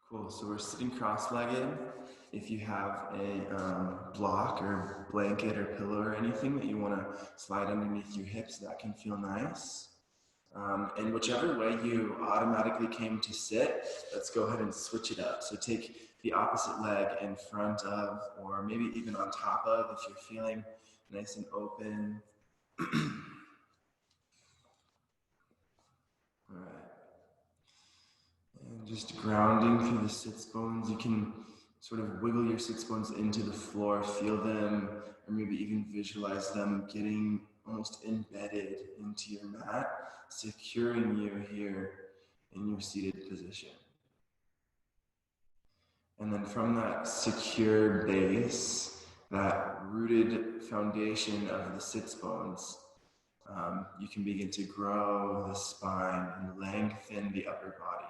Cool. So we're sitting cross-legged. If you have a block or blanket or pillow or anything that you want to slide underneath your hips, that can feel nice. And whichever way you automatically came to sit, let's go ahead and switch it up. So take the opposite leg in front of, or maybe even on top of, if you're feeling nice and open. All right. And just grounding through the sits bones. You can sort of wiggle your sits bones into the floor, feel them, or maybe even visualize them getting almost embedded into your mat, securing you here in your seated position. And then from that secure base, that rooted foundation of the sits bones, you can begin to grow the spine and lengthen the upper body.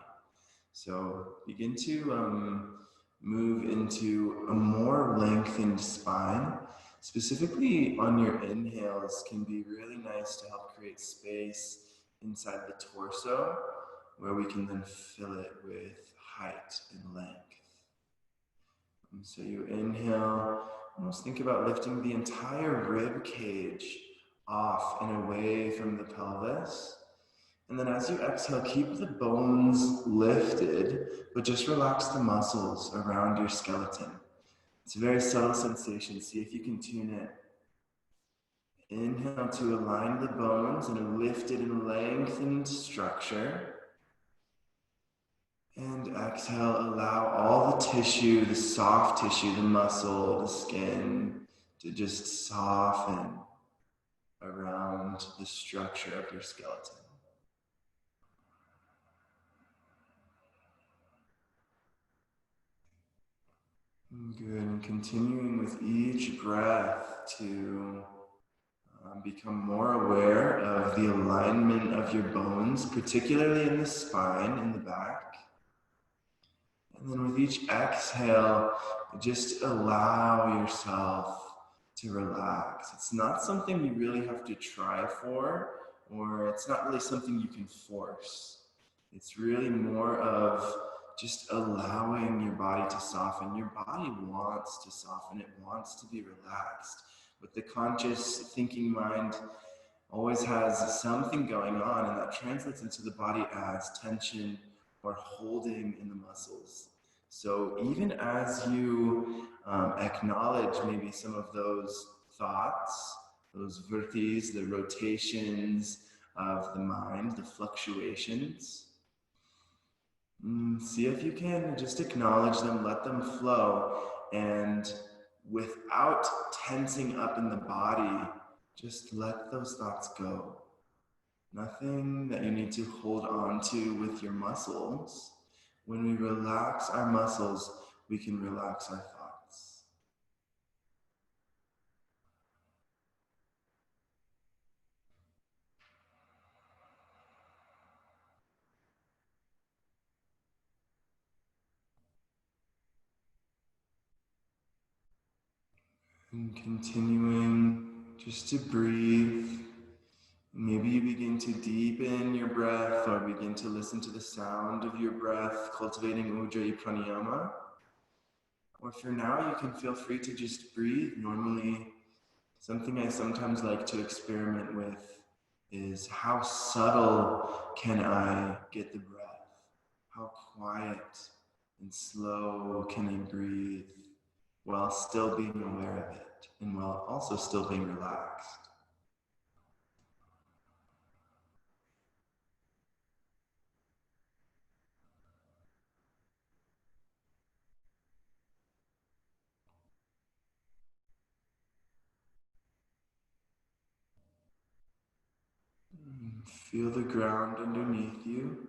So begin to move into a more lengthened spine. Specifically on your inhales can be really nice to help create space inside the torso, where we can then fill it with height and length. And so you inhale, almost think about lifting the entire rib cage off and away from the pelvis. And then as you exhale, keep the bones lifted, but just relax the muscles around your skeleton. It's a very subtle sensation. See if you can tune it. Inhale to align the bones in a lifted and lengthened structure. And exhale, allow all the tissue, the soft tissue, the muscle, the skin, to just soften around the structure of your skeleton. Good, and continuing with each breath to become more aware of the alignment of your bones, particularly in the spine, in the back. And then with each exhale, just allow yourself to relax. It's not something you really have to try for, or it's not really something you can force. It's really more of just allowing your body to soften. Your body wants to soften, it wants to be relaxed. But the conscious thinking mind always has something going on, and that translates into the body as tension or holding in the muscles. So even as you acknowledge maybe some of those thoughts, those vrittis, the rotations of the mind, the fluctuations, see if you can just acknowledge them, let them flow, and without tensing up in the body, just let those thoughts go. Nothing that you need to hold on to with your muscles. When we relax our muscles, we can relax our thoughts. And continuing just to breathe. Maybe you begin to deepen your breath or begin to listen to the sound of your breath, cultivating Ujjayi Pranayama. Or for now, you can feel free to just breathe normally. Something I sometimes like to experiment with is how subtle can I get the breath? How quiet and slow can I breathe while still being aware of it and while also still being relaxed? Feel the ground underneath you.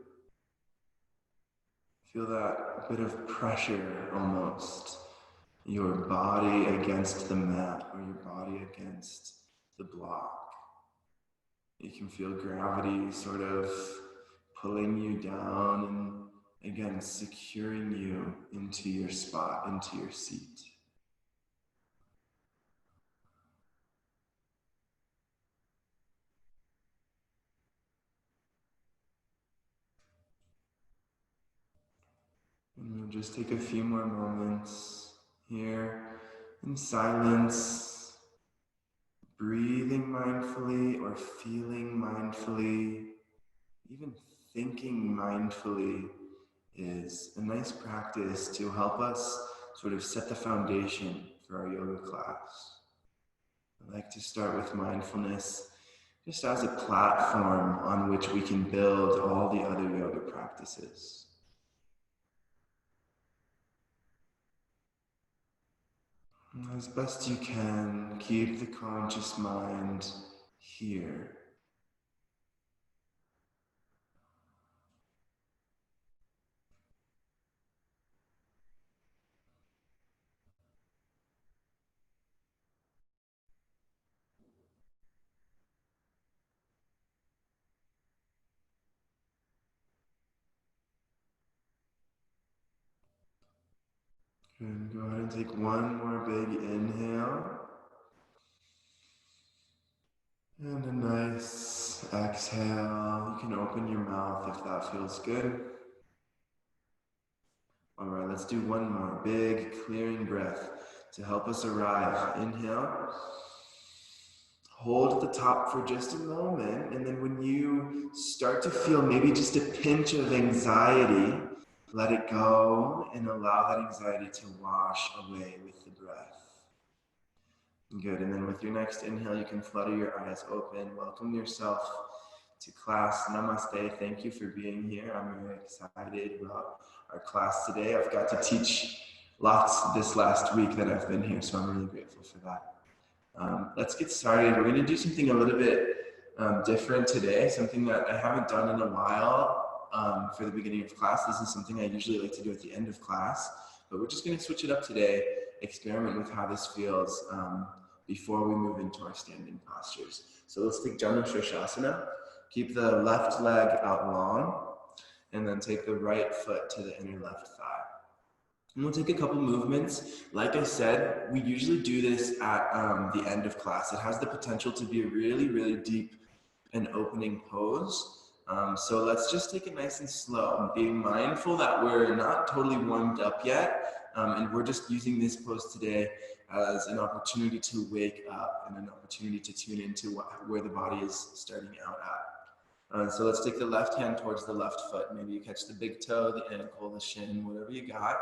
Feel that bit of pressure almost. Your body against the mat or your body against the block. You can feel gravity sort of pulling you down and again securing you into your spot, into your seat. Just take a few more moments here in silence, breathing mindfully or feeling mindfully, even thinking mindfully is a nice practice to help us sort of set the foundation for our yoga class. I like to start with mindfulness just as a platform on which we can build all the other yoga practices. As best you can, keep the conscious mind here. And go ahead and take one more big inhale. And a nice exhale. You can open your mouth if that feels good. All right, let's do one more big clearing breath to help us arrive. Inhale. Hold at the top for just a moment, and then when you start to feel maybe just a pinch of anxiety, let it go and allow that anxiety to wash away with the breath. Good, and then with your next inhale, you can flutter your eyes open. Welcome yourself to class. Namaste. Thank you for being here. I'm very excited about our class today. I've got to teach lots this last week that I've been here, so I'm really grateful for that. Let's get started. We're going to do something a little bit different today, something that I haven't done in a while for the beginning of class. This is something I usually like to do at the end of class, but we're just going to switch it up today, experiment with how this feels before we move into our standing postures. So let's take Janu Shirshasana. Keep the left leg out long, and then take the right foot to the inner left thigh. And we'll take a couple movements. Like I said, we usually do this at the end of class. It has the potential to be a really, really deep and opening pose. So let's just take it nice and slow, being mindful that we're not totally warmed up yet, and we're just using this pose today as an opportunity to wake up and an opportunity to tune into where the body is starting out at. So let's take the left hand towards the left foot. Maybe you catch the big toe, the ankle, the shin, whatever you got.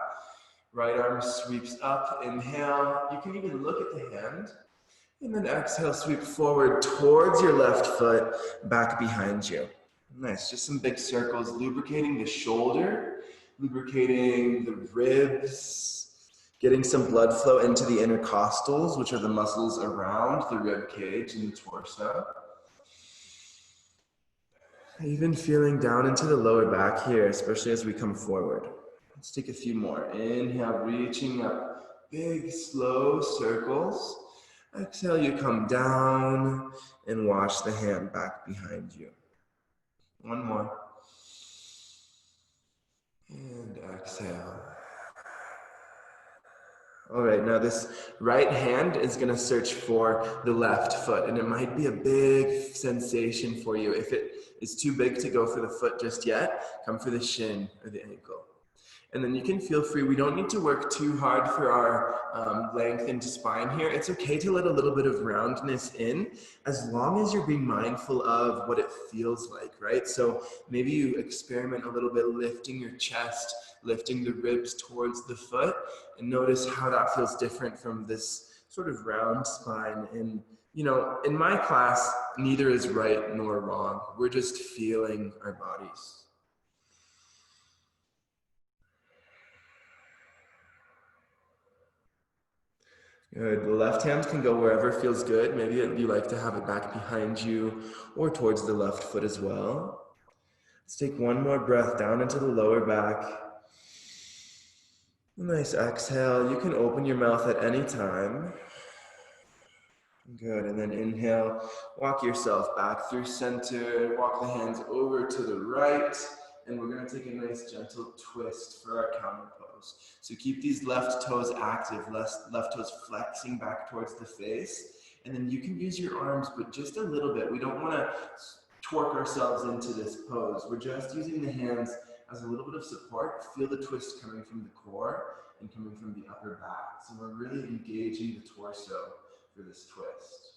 Right arm sweeps up, inhale. You can even look at the hand. And then exhale, sweep forward towards your left foot, back behind you. Nice, just some big circles, lubricating the shoulder, lubricating the ribs, getting some blood flow into the intercostals, which are the muscles around the rib cage and the torso. Even feeling down into the lower back here, especially as we come forward. Let's take a few more. Inhale, reaching up, big, slow circles. Exhale, you come down and wash the hand back behind you. One more. And exhale. All right, now this right hand is going to search for the left foot, and it might be a big sensation for you. If it is too big to go for the foot just yet, come for the shin or the ankle. And then you can feel free. We don't need to work too hard for our lengthened spine here. It's okay to let a little bit of roundness in, as long as you're being mindful of what it feels like, right? So maybe you experiment a little bit lifting your chest, lifting the ribs towards the foot, and notice how that feels different from this sort of round spine. And you know, in my class, neither is right nor wrong. We're just feeling our bodies. Good. The left hand can go wherever feels good. Maybe you like to have it back behind you or towards the left foot as well. Let's take one more breath down into the lower back. Nice exhale. You can open your mouth at any time. Good. And then inhale, walk yourself back through center. Walk the hands over to the right. And we're going to take a nice gentle twist for our counter pose. So keep these left toes active, left toes flexing back towards the face. And then you can use your arms, but just a little bit. We don't want to torque ourselves into this pose. We're just using the hands as a little bit of support. Feel the twist coming from the core and coming from the upper back. So we're really engaging the torso for this twist.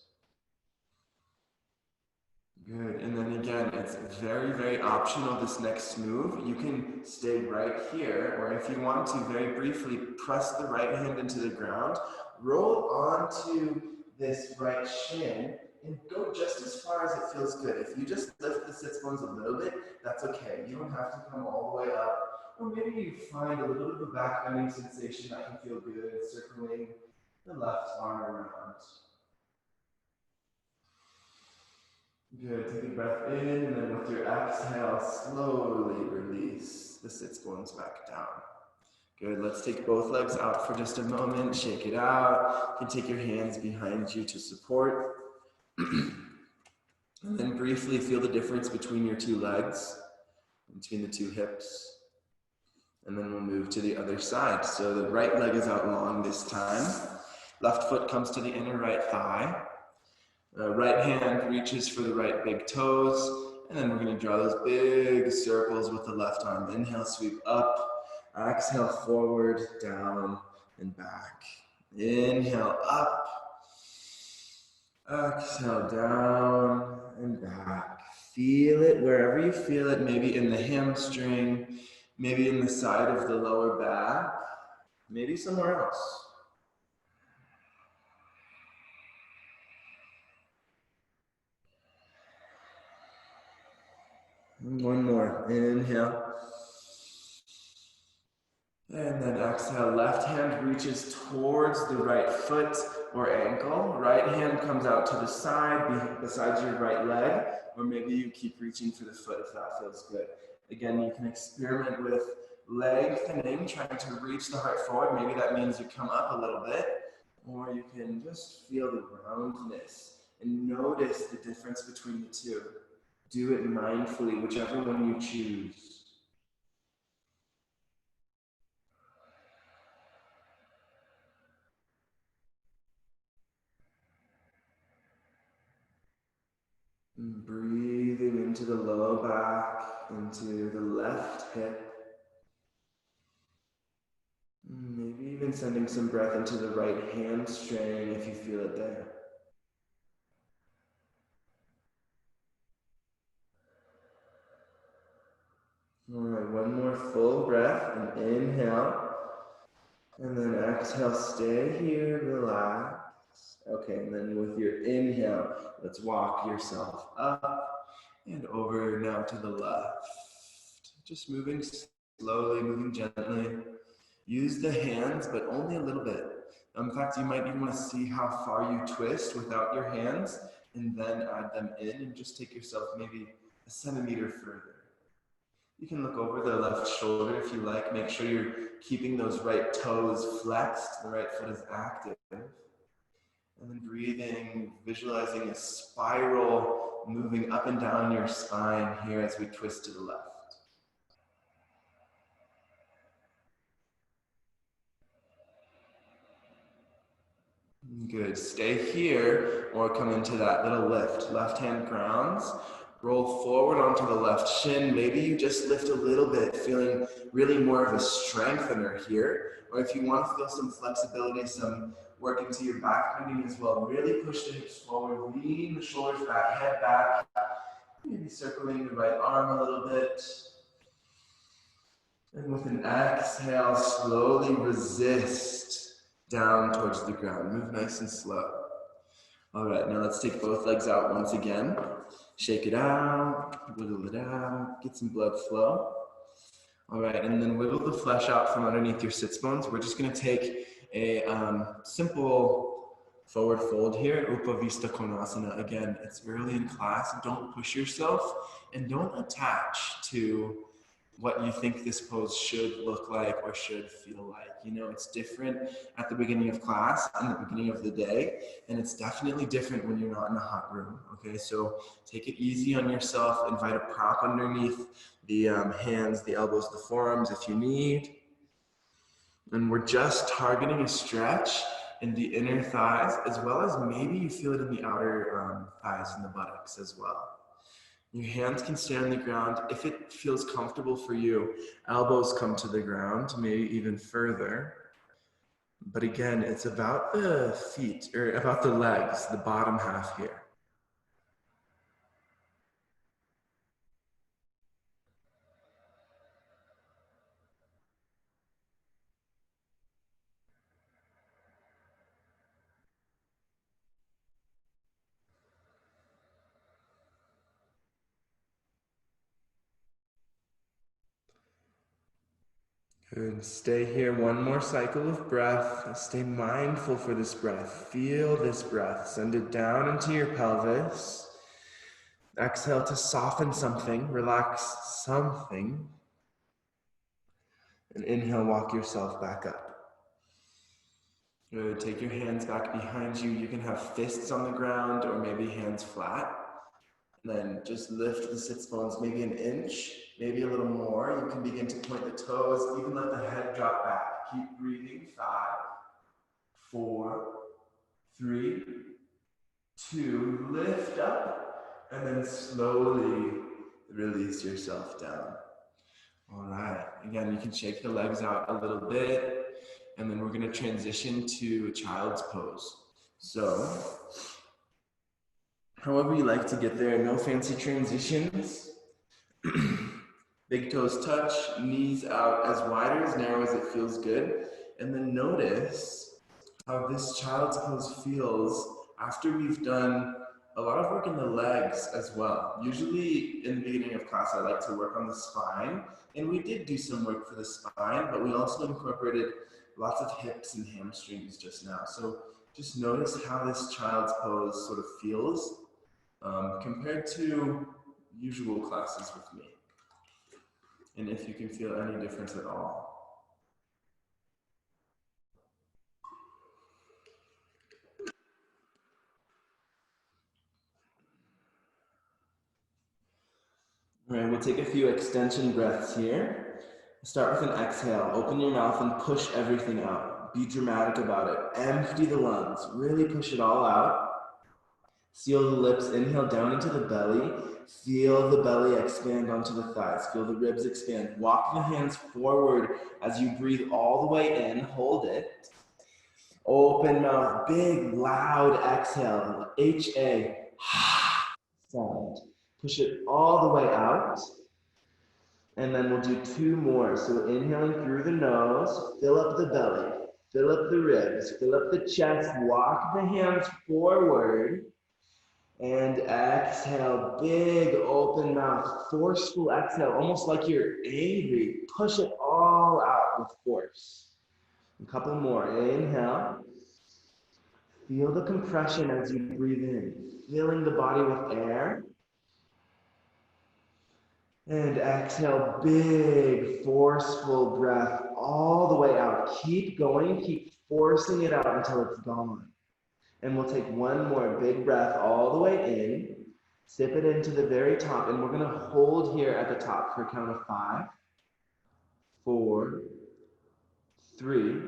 Good, and then again, it's very, very optional, this next move. You can stay right here, or if you want to, very briefly, press the right hand into the ground, roll onto this right shin, and go just as far as it feels good. If you just lift the sits bones a little bit, that's okay. You don't have to come all the way up. Or maybe you find a little bit of a back bending sensation that can feel good, circling the left arm around. Good, take a breath in, and then with your exhale, slowly release the sits bones back down. Good, let's take both legs out for just a moment, shake it out. You can take your hands behind you to support. And then briefly feel the difference between your two legs, between the two hips. And then we'll move to the other side. So the right leg is out long this time. Left foot comes to the inner right thigh. Right hand reaches for the right big toes, and then we're going to draw those big circles with the left arm. Inhale, sweep up. Exhale, forward, down, and back. Inhale, up. Exhale, down, and back. Feel it wherever you feel it, maybe in the hamstring, maybe in the side of the lower back, maybe somewhere else. One more. Inhale. And then exhale. Left hand reaches towards the right foot or ankle. Right hand comes out to the side, besides your right leg, or maybe you keep reaching for the foot if that feels good. Again, you can experiment with lengthening, trying to reach the heart forward. Maybe that means you come up a little bit, or you can just feel the roundness and notice the difference between the two. Do it mindfully, whichever one you choose. And breathing into the low back, into the left hip. Maybe even sending some breath into the right hamstring if you feel it there. All right, one more full breath and inhale. And then exhale, stay here, relax. Okay, and then with your inhale, let's walk yourself up and over now to the left. Just moving slowly, moving gently. Use the hands, but only a little bit. In fact, you might even want to see how far you twist without your hands, and then add them in, and just take yourself maybe a centimeter further. You can look over the left shoulder if you like. Make sure you're keeping those right toes flexed, the right foot is active. And then breathing, visualizing a spiral moving up and down your spine here as we twist to the left. Good, stay here or come into that little lift. Left hand grounds, roll forward onto the left shin. Maybe you just lift a little bit, feeling really more of a strengthener here. Or if you want to feel some flexibility, some work into your back bending as well. Really push the hips forward, lean the shoulders back, head back. Maybe circling the right arm a little bit. And with an exhale, slowly resist down towards the ground. Move nice and slow. All right, now let's take both legs out once again. Shake it out, wiggle it out, get some blood flow. All right, and then wiggle the flesh out from underneath your sits bones. We're just gonna take a simple forward fold here, Upavista Konasana. Again, it's early in class. Don't push yourself and don't attach to what you think this pose should look like or should feel like. You know, it's different at the beginning of class and the beginning of the day, and it's definitely different when you're not in a hot room, okay? So take it easy on yourself, invite a prop underneath the hands, the elbows, the forearms if you need. And we're just targeting a stretch in the inner thighs, as well as maybe you feel it in the outer thighs and the buttocks as well. Your hands can stay on the ground. If it feels comfortable for you, elbows come to the ground, maybe even further. But again, it's about the feet, or about the legs, the bottom half here. Good. Stay here. One more cycle of breath. Stay mindful for this breath. Feel this breath. Send it down into your pelvis. Exhale to soften something, relax something. And inhale, walk yourself back up. Good. Take your hands back behind you. You can have fists on the ground or maybe hands flat. And then just lift the sits bones maybe an inch, maybe a little more. You can begin to point the toes, even let the head drop back. Keep breathing. 5, 4, 3, 2, lift up, and then slowly release yourself down. All right, again, you can shake the legs out a little bit, and then we're gonna transition to child's pose. So, however you like to get there, no fancy transitions. Big toes touch, knees out as wide or as narrow as it feels good. And then notice how this child's pose feels after we've done a lot of work in the legs as well. Usually in the beginning of class, I like to work on the spine. And we did do some work for the spine, but we also incorporated lots of hips and hamstrings just now. So just notice how this child's pose sort of feels compared to usual classes with me. And if you can feel any difference at all. All right, we'll take a few extension breaths here. Start with an exhale. Open your mouth and push everything out. Be dramatic about it. Empty the lungs. Really push it all out. Seal the lips. Inhale down into the belly. Feel the belly expand onto the thighs. Feel the ribs expand. Walk the hands forward as you breathe all the way in. Hold it. Open mouth. Big, loud exhale. H-A. Sound. Push it all the way out. And then we'll do 2 more. So inhaling through the nose, fill up the belly, fill up the ribs, fill up the chest, walk the hands forward, and exhale, big open mouth, forceful exhale, almost like you're angry. Push it all out with force. A couple more. Inhale. Feel the compression as you breathe in, filling the body with air. And exhale, big, forceful breath all the way out. Keep going, keep forcing it out until it's gone. And we'll take one more big breath all the way in, sip it into the very top, and we're gonna hold here at the top for a count of 5, 4, 3,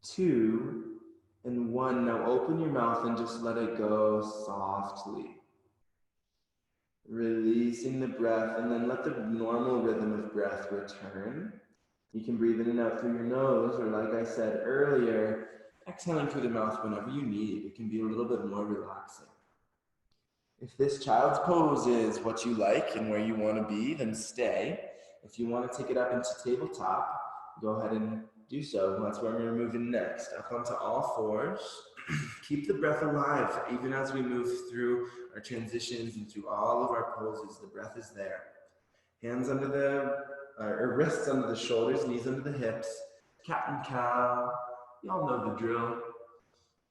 2, and 1. Now open your mouth and just let it go softly. Releasing the breath, and then let the normal rhythm of breath return. You can breathe in and out through your nose, or like I said earlier, exhaling through the mouth whenever you need. It can be a little bit more relaxing. If this child's pose is what you like and where you want to be, then stay. If you want to take it up into tabletop, go ahead and do so. That's where I'm going to move in next. Up onto all fours. Keep the breath alive, even as we move through our transitions and through all of our poses. The breath is there. Hands under the, or wrists under the shoulders, knees under the hips. Cat and cow. Y'all know the drill.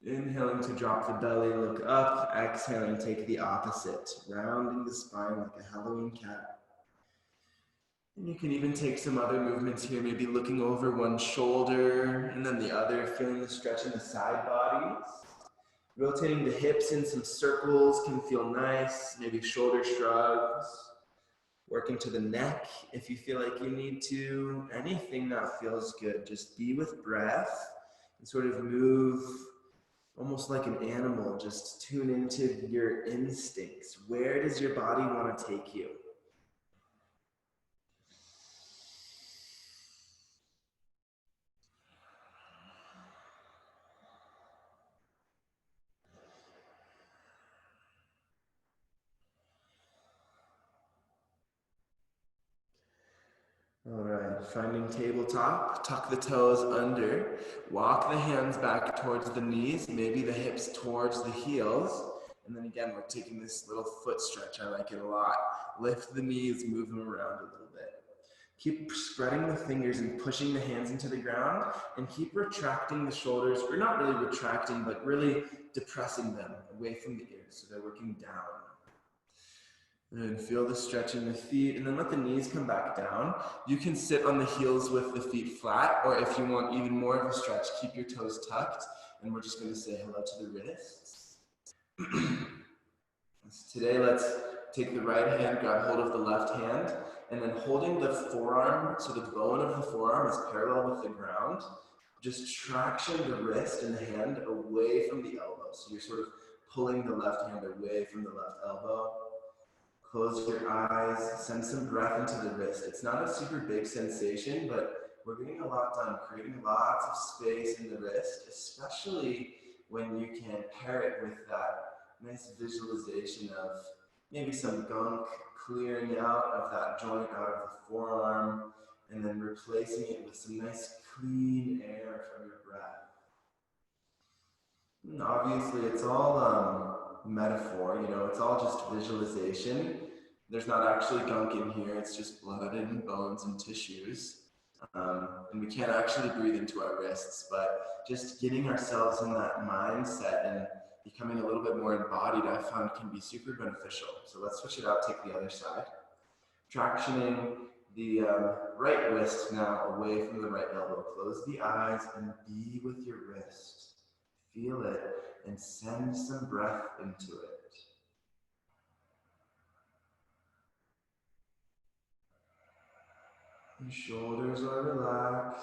Inhaling to drop the belly, look up. Exhaling, take the opposite, rounding the spine like a Halloween cat. And you can even take some other movements here, maybe looking over one shoulder and then the other, feeling the stretch in the side bodies. Rotating the hips in some circles can feel nice, maybe shoulder shrugs. Working to the neck if you feel like you need to. Anything that feels good. Just be with breath and sort of move almost like an animal, just tune into your instincts. Where does your body want to take you? All right, finding tabletop, tuck the toes under, walk the hands back towards the knees, maybe the hips towards the heels. And then again, we're taking this little foot stretch. I like it a lot. Lift the knees, move them around a little bit. Keep spreading the fingers and pushing the hands into the ground, and keep retracting the shoulders, or not really retracting, but really depressing them away from the ears so they're working down. And feel the stretch in the feet, and then let the knees come back down. You can sit on the heels with the feet flat, or if you want even more of a stretch, keep your toes tucked, and we're just going to say hello to the wrists. Today, let's take the right hand, grab hold of the left hand, and then holding the forearm, so the bone of the forearm is parallel with the ground, just traction the wrist and the hand away from the elbow. So you're sort of pulling the left hand away from the left elbow. Close your eyes, send some breath into the wrist. It's not a super big sensation, but we're getting a lot done, creating lots of space in the wrist, especially when you can pair it with that nice visualization of maybe some gunk clearing out of that joint, out of the forearm, and then replacing it with some nice clean air from your breath. And obviously, it's all metaphor, it's all just visualization. There's not actually gunk in here, it's just blood and bones and tissues. And we can't actually breathe into our wrists, but just getting ourselves in that mindset and becoming a little bit more embodied, I found can be super beneficial. So let's switch it out, take the other side. Tractioning the right wrist now away from the right elbow. Close the eyes and be with your wrist. Feel it and send some breath into it. Your shoulders are relaxed.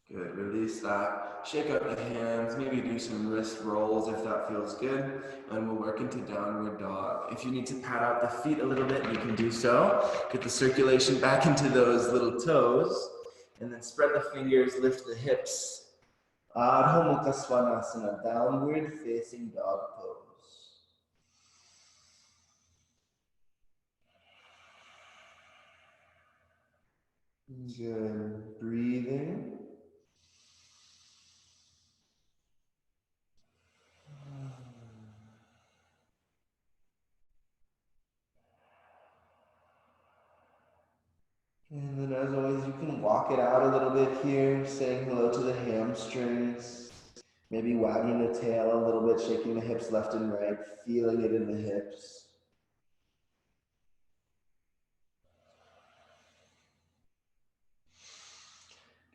Good, release that. Shake out the hands, maybe do some wrist rolls if that feels good. And we'll work into downward dog. If you need to pat out the feet a little bit, you can do so. Get the circulation back into those little toes. And then spread the fingers, lift the hips. Ardha Mukha Svanasana, downward facing dog pose. Good. Breathing. And then as always, you can walk it out a little bit here, saying hello to the hamstrings. Maybe wagging the tail a little bit, shaking the hips left and right, feeling it in the hips.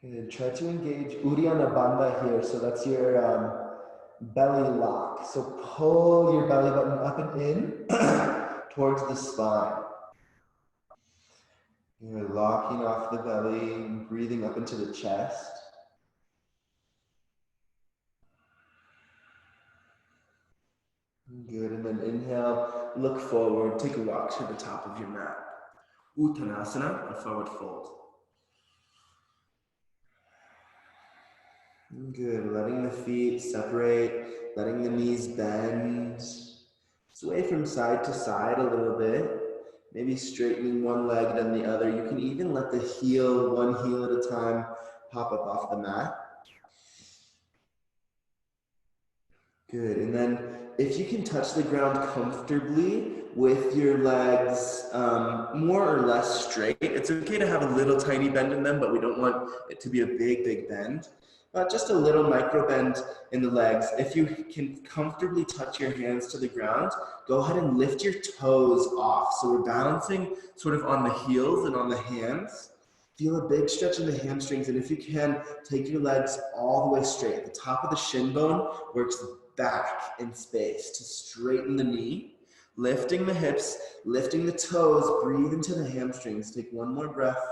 Good. Try to engage Uddiyana Bandha here. So that's your belly lock. So pull your belly button up and in towards the spine. You're locking off the belly and breathing up into the chest. Good, and then inhale, look forward, take a walk to the top of your mat. Uttanasana, a forward fold. Good, letting the feet separate, letting the knees bend. Sway from side to side a little bit. Maybe straightening one leg then the other. You can even let the heel, one heel at a time, pop up off the mat. Good, and then if you can touch the ground comfortably with your legs more or less straight, it's okay to have a little tiny bend in them, but we don't want it to be a big, big bend. Just a little micro bend in the legs. If you can comfortably touch your hands to the ground, go ahead and lift your toes off. So we're balancing sort of on the heels and on the hands. Feel a big stretch in the hamstrings, and if you can, take your legs all the way straight. The top of the shin bone works back in space to straighten the knee. Lifting the hips, lifting the toes, breathe into the hamstrings. Take one more breath.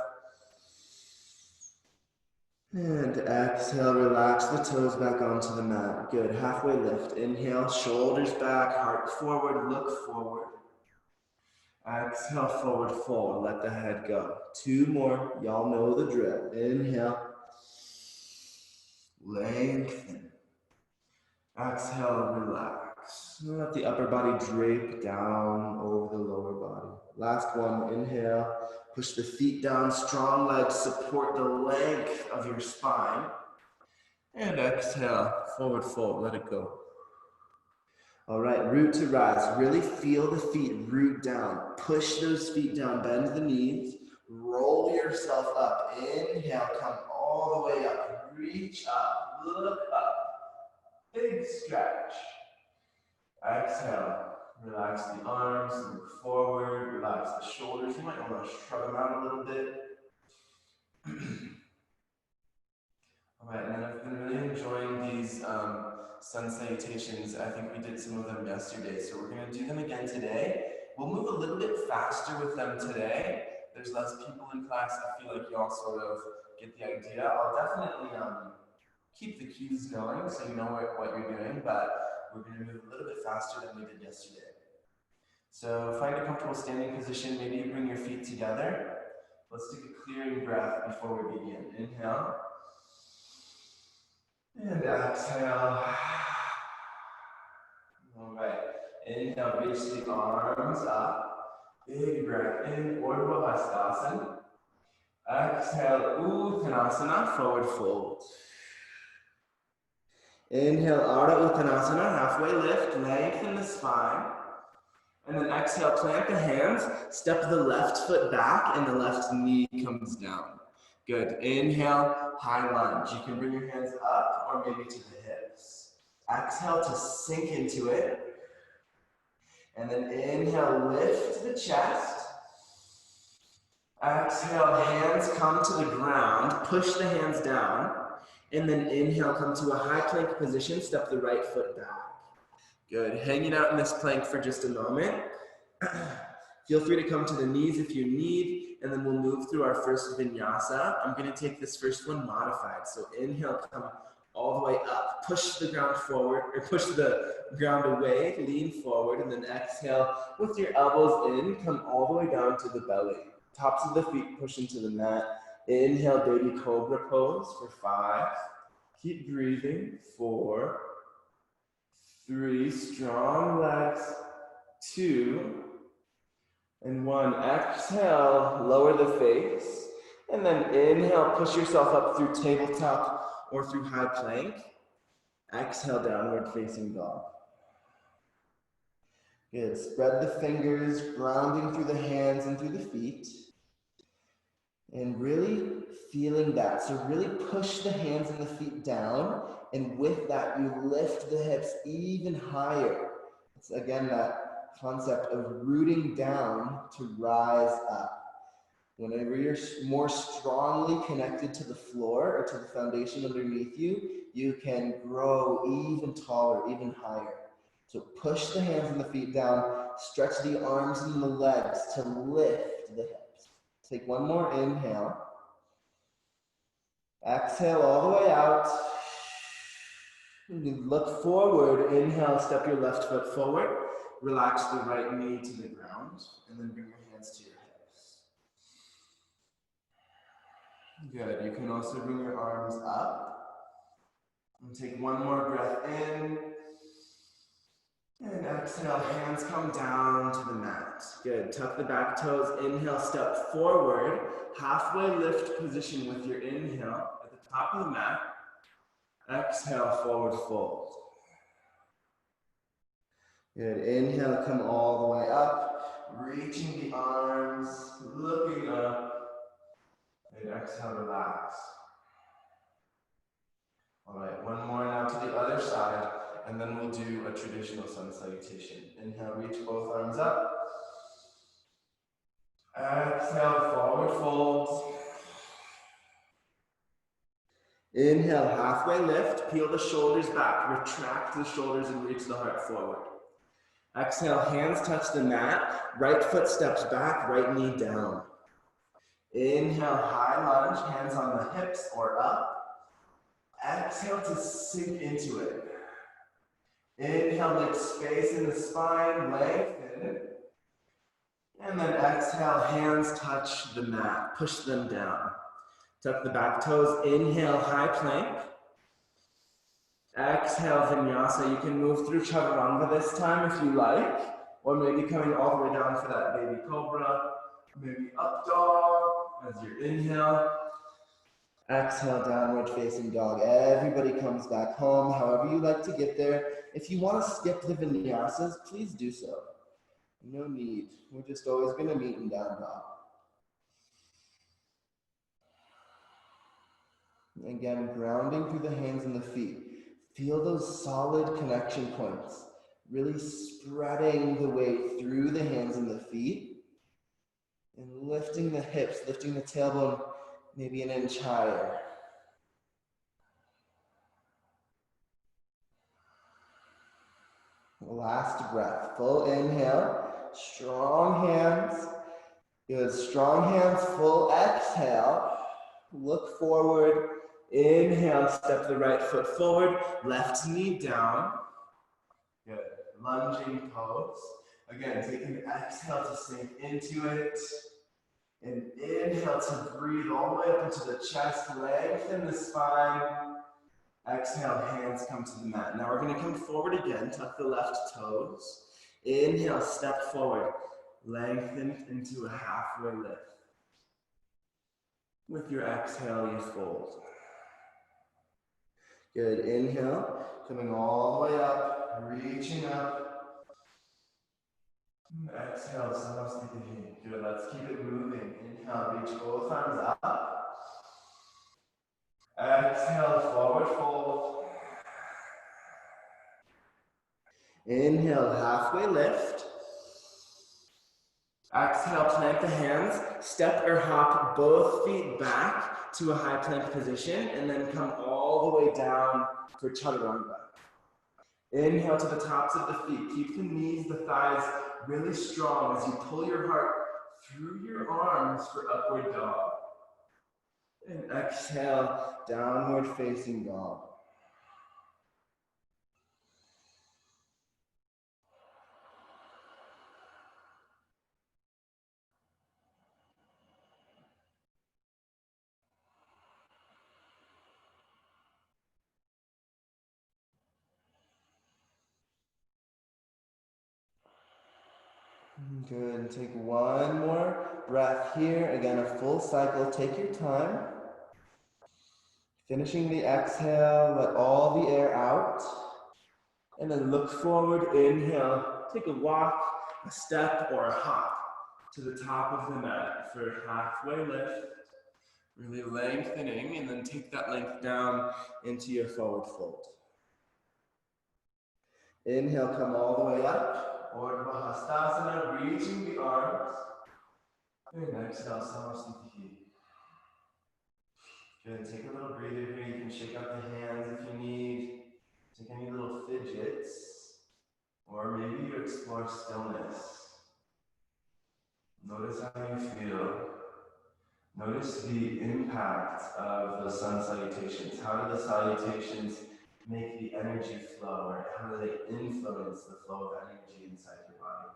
And exhale, relax the toes back onto the mat. Good, halfway lift. Inhale, shoulders back, heart forward, look forward. Exhale, forward fold, let the head go. 2 more, y'all know the drill. Inhale, lengthen. Exhale, relax. Let the upper body drape down over the lower body. Last one, inhale, push the feet down, strong legs support the length of your spine. And exhale, forward fold, let it go. All right, root to rise. Really feel the feet root down. Push those feet down, bend the knees, roll yourself up. Inhale, come all the way up. Reach up, look up. Big stretch. Exhale, relax the arms, move forward, relax the shoulders. You might want to shrug them out a little bit. All right, and I've been really enjoying these sun salutations. I think we did some of them yesterday, so we're going to do them again today. We'll move a little bit faster with them today. There's less people in class. I feel like you all sort of get the idea. I'll definitely keep the cues going so you know what you're doing, but we're going to move a little bit faster than we did yesterday. So find a comfortable standing position. Maybe you bring your feet together. Let's take a clearing breath before we begin. Inhale. And exhale. All right. Inhale, reach the arms up. Big breath in, Urdhva Hastasana. Exhale, Uttanasana, forward fold. Inhale, Ardha Uttanasana, halfway lift, lengthen the spine. And then exhale, plant the hands, step the left foot back, and the left knee comes down. Good. Inhale, high lunge. You can bring your hands up or maybe to the hips. Exhale to sink into it. And then inhale, lift the chest. Exhale, hands come to the ground. Push the hands down. And then inhale, come to a high plank position. Step the right foot back. Good. Hanging out in this plank for just a moment. Feel free to come to the knees if you need, and then we'll move through our first vinyasa. I'm going to take this first one modified. So inhale, come all the way up. Push the ground forward, or push the ground away, lean forward, and then exhale with your elbows in, come all the way down to the belly. Tops of the feet push into the mat. Inhale, baby cobra pose for 5. Keep breathing. 4, 3, strong legs. 2, and 1. Exhale, lower the face. And then inhale, push yourself up through tabletop or through high plank. Exhale, downward facing dog. Good. Spread the fingers, grounding through the hands and through the feet. And really feeling that. So really push the hands and the feet down. And with that, you lift the hips even higher. It's again that concept of rooting down to rise up. Whenever you're more strongly connected to the floor or to the foundation underneath you, you can grow even taller, even higher. So push the hands and the feet down, stretch the arms and the legs to lift the hips. Take one more inhale. Exhale all the way out. And look forward. Inhale, step your left foot forward. Relax the right knee to the ground, and then bring your hands to your hips. Good. You can also bring your arms up. And take one more breath in. And exhale, hands come down to the mat. Good. Tuck the back toes. Inhale, step forward. Halfway lift position with your inhale at the top of the mat. Exhale, forward fold. Good. Inhale, come all the way up, reaching the arms, looking up, and exhale, relax. All right, one more now to the other side, and then we'll do a traditional sun salutation. Inhale, reach both arms up. Exhale, forward fold. Inhale, halfway lift, peel the shoulders back, retract the shoulders and reach the heart forward. Exhale, hands touch the mat, right foot steps back, right knee down. Inhale, high lunge, hands on the hips or up. Exhale to sink into it. Inhale, make space in the spine, lengthen. And then exhale, hands touch the mat, push them down. Tuck the back toes, inhale, high plank. Exhale, Vinyasa. You can move through Chaturanga this time if you like, or maybe coming all the way down for that baby cobra, maybe up dog as your inhale. Exhale, downward facing dog. Everybody comes back home, however you like to get there. If you want to skip the Vinyasas, please do so. No need. We're just always going to meet in down dog. Again, grounding through the hands and the feet. Feel those solid connection points, really spreading the weight through the hands and the feet, and lifting the hips, lifting the tailbone maybe an inch higher. Last breath, full inhale, strong hands. Good, strong hands, full exhale. Look forward, inhale, step the right foot forward, left knee down. Good, lunging pose. Again, take an exhale to sink into it. And inhale to breathe all the way up into the chest, lengthen the spine. Exhale, hands come to the mat. Now we're going to come forward again, tuck the left toes. Inhale, step forward, lengthen into a halfway lift. With your exhale, you fold. Good, inhale, coming all the way up, reaching up. Exhale, Samastiti. Good, let's keep it moving. Inhale, reach both arms up. Exhale, forward fold. Inhale, halfway lift. Exhale, plant the hands, step or hop both feet back to a high plank position, and then come all the way down for Chaturanga. Inhale to the tops of the feet. Keep the knees, the thighs really strong as you pull your heart through your arms for upward dog. And exhale, downward facing dog. Good, take one more breath here. Again, a full cycle, take your time. Finishing the exhale, let all the air out. And then look forward, inhale, take a walk, a step, or a hop to the top of the mat for a halfway lift. Really lengthening, and then take that length down into your forward fold. Inhale, come all the way up, Urdhva Hastasana, reaching the arms. And exhale, Samastiti. Good, take a little breather here. You can shake out the hands if you need. Take any little fidgets, or maybe you explore stillness. Notice how you feel. Notice the impact of the sun salutations. How do the salutations make the energy flow, or how do they influence the flow of energy inside your body?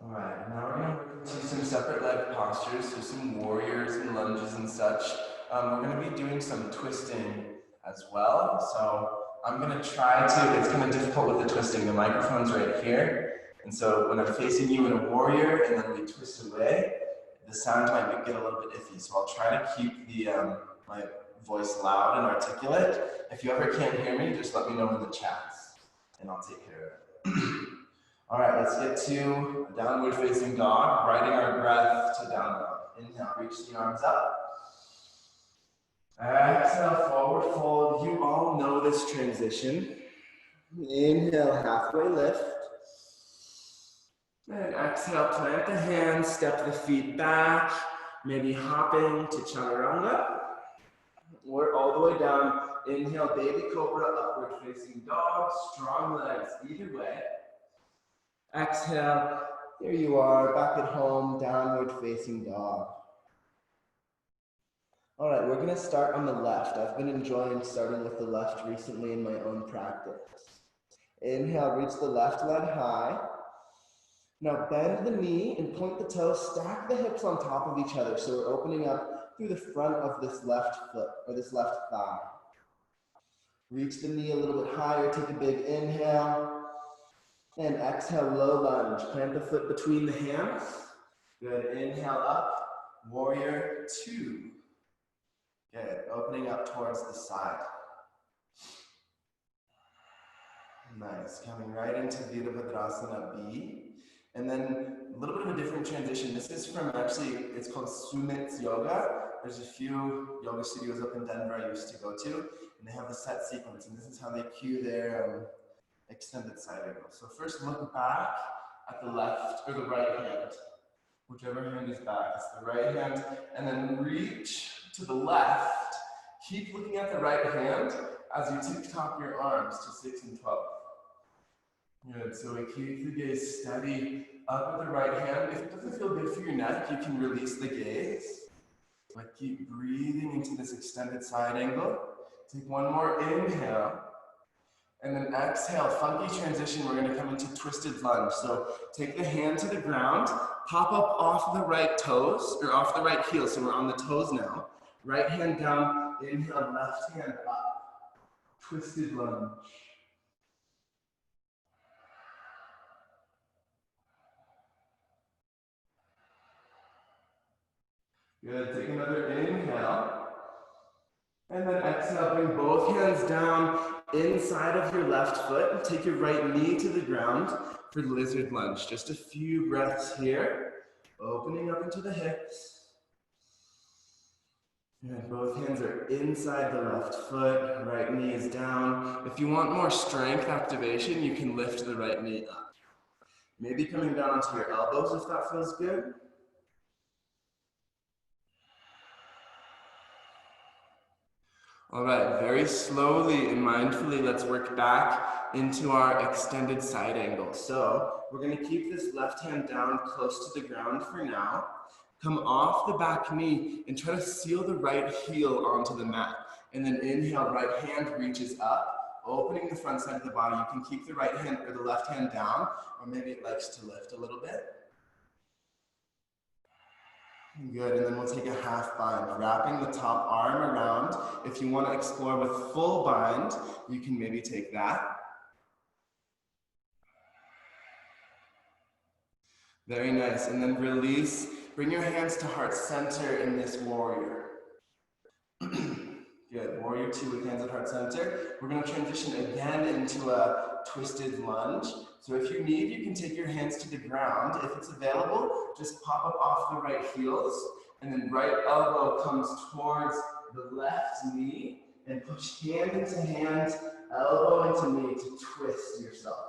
All right, now we're going to move into some separate leg postures, so some warriors and lunges and such. We're going to be doing some twisting as well. So I'm going to try to, it's kind of difficult with the twisting. The microphone's right here. And so when I'm facing you in a warrior and then we twist away, the sound might get a little bit iffy. So I'll try to keep the my voice loud and articulate. If you ever can't hear me, just let me know in the chats and I'll take care of it. All right, let's get to a downward facing dog, riding our breath to down dog. Inhale, reach the arms up. Exhale, forward fold. You all know this transition. Inhale, halfway lift. And exhale, plant the hands, step the feet back, maybe hopping to Chaturanga, or all the the way down. Inhale, baby cobra, upward facing dog, strong legs either way. Exhale, here you are, back at home, downward facing dog. All right, we're gonna start on the left. I've been enjoying starting with the left recently in my own practice. Inhale, reach the left leg high. Now bend the knee and point the toes, stack the hips on top of each other. So we're opening up through the front of this left foot, or this left thigh. Reach the knee a little bit higher, take a big inhale. And exhale, low lunge. Plant the foot between the hands. Good, inhale up, warrior two. Good, opening up towards the side. Nice, coming right into Virabhadrasana B. And then a little bit of a different transition. This is from actually, it's called Sumit's Yoga. There's a few yoga studios up in Denver I used to go to, and they have the set sequence, and this is how they cue their extended side angle. So first look back at the left or the right hand. Whichever hand is back, it's the right hand. And then reach to the left. Keep looking at the right hand as you tick-tock your arms to 6 and 12. Good, so we keep the gaze steady up with the right hand. If it doesn't feel good for your neck, you can release the gaze. But keep breathing into this extended side angle. Take one more inhale. And then exhale, funky transition, we're gonna come into twisted lunge. So take the hand to the ground, pop up off the right toes, or off the right heel, so we're on the toes now. Right hand down, inhale, left hand up. Twisted lunge. Good, take another inhale. And then exhale, bring both hands down inside of your left foot. Take your right knee to the ground for lizard lunge. Just a few breaths here. Opening up into the hips. And both hands are inside the left foot. Right knee is down. If you want more strength activation, you can lift the right knee up. Maybe coming down onto your elbows if that feels good. All right, very slowly and mindfully, let's work back into our extended side angle. So we're gonna keep this left hand down close to the ground for now. Come off the back knee and try to seal the right heel onto the mat. And then inhale, right hand reaches up, opening the front side of the body. You can keep the right hand or the left hand down, or maybe it likes to lift a little bit. Good, and then we'll take a half bind, wrapping the top arm around. If you want to explore with full bind, you can maybe take that. Very nice, and then release. Bring your hands to heart center in this warrior. Good, warrior two with hands at heart center. We're gonna transition again into a twisted lunge. So if you need, you can take your hands to the ground. If it's available, just pop up off the right heels, and then right elbow comes towards the left knee, and push hand into hand, elbow into knee to twist yourself